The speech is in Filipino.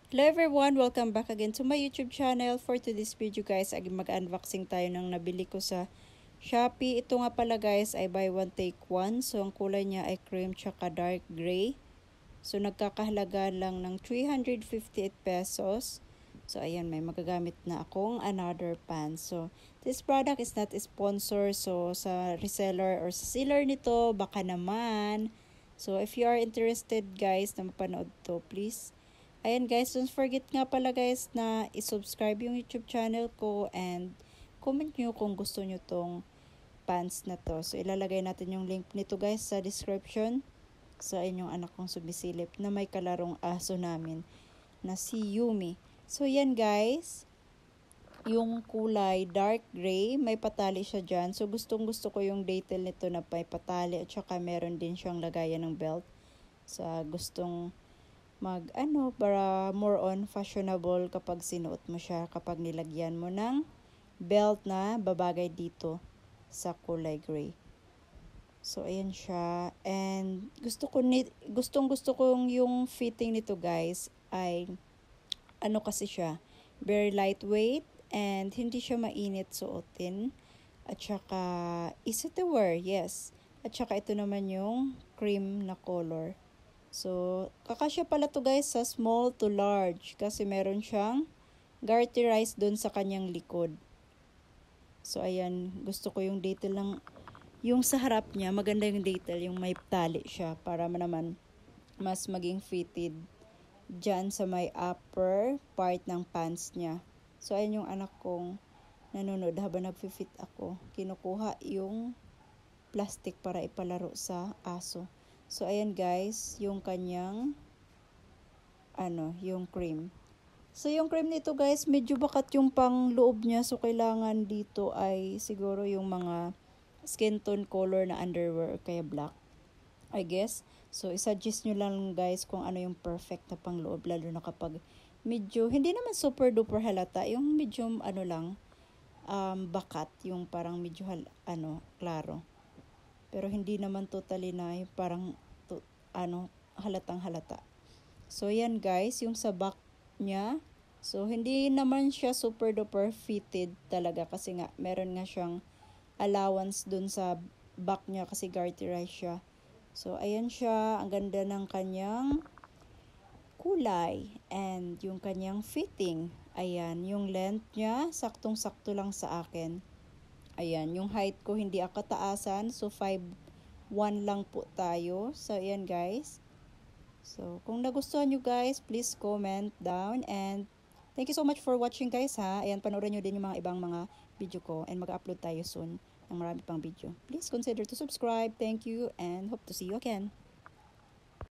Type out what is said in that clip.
Hello everyone! Welcome back again to my YouTube channel. For today's video guys, mag-unboxing tayo ng nabili ko sa Shopee. Ito nga pala guys ay buy one take one. So ang kulay niya ay cream tsaka dark gray. So nagkakahalaga lang ng 358 pesos. So ayan, may magagamit na akong another pan. So this product is not a sponsor. So sa reseller or sa seller nito, baka naman. So if you are interested guys na mapanood to, please. Ayan guys, don't forget nga pala guys na i-subscribe yung YouTube channel ko and comment nyo kung gusto nyo tong pants na to. So ilalagay natin yung link nito guys sa description sa inyong anak kong sumisilip na may kalarong aso namin na si Yumi. So yan guys, yung kulay dark gray, may patali siya dyan. So gustong gusto ko yung detail nito na may patali at saka meron din siyang lagayan ng belt. Sa gustong para more on fashionable kapag sinuot mo siya, kapag nilagyan mo ng belt na babagay dito sa kulay gray. So ayan siya, and gustong gusto ko yung fitting nito guys ay kasi siya very lightweight and hindi siya mainit suotin at saka easy to wear, yes. At saka ito naman yung cream na color. So, kakasya pala to guys sa small to large kasi meron siyang garterized doon sa kanyang likod. So, ayan, gusto ko yung detail lang, yung sa harap niya, maganda yung detail, yung may tali siya para naman mas maging fitted dyan sa may upper part ng pants niya. So, ayan yung anak kong nanonood habang nagfi-fit ako. Kinukuha yung plastic para ipalaro sa aso. So, ayan guys, yung kanyang, yung cream. So, yung cream nito guys, medyo bakat yung pang loob niya. So, kailangan dito ay siguro yung mga skin tone color na underwear, kaya black, I guess. So, isuggest nyo lang guys kung ano yung perfect na pang loob, lalo na kapag medyo, hindi naman super duper halata, yung medyo bakat, yung parang medyo klaro. Pero hindi naman totally na yung parang halatang halata. So yan guys, yung sa back niya. So hindi naman siya super duper fitted talaga kasi nga meron nga siyang allowance dun sa back niya kasi garterized siya. So ayan siya, ang ganda ng kanyang kulay and yung kanyang fitting. Ayan, yung length niya saktong-sakto lang sa akin. Ayan, yung height ko hindi ako taasan. So, 5'1" lang po tayo. So, ayan guys. So, kung nagustuhan nyo guys, please comment down. And thank you so much for watching guys ha. Ayan, panoorin nyo din yung mga ibang mga video ko. And mag-upload tayo soon ng marami pang video. Please consider to subscribe. Thank you and hope to see you again.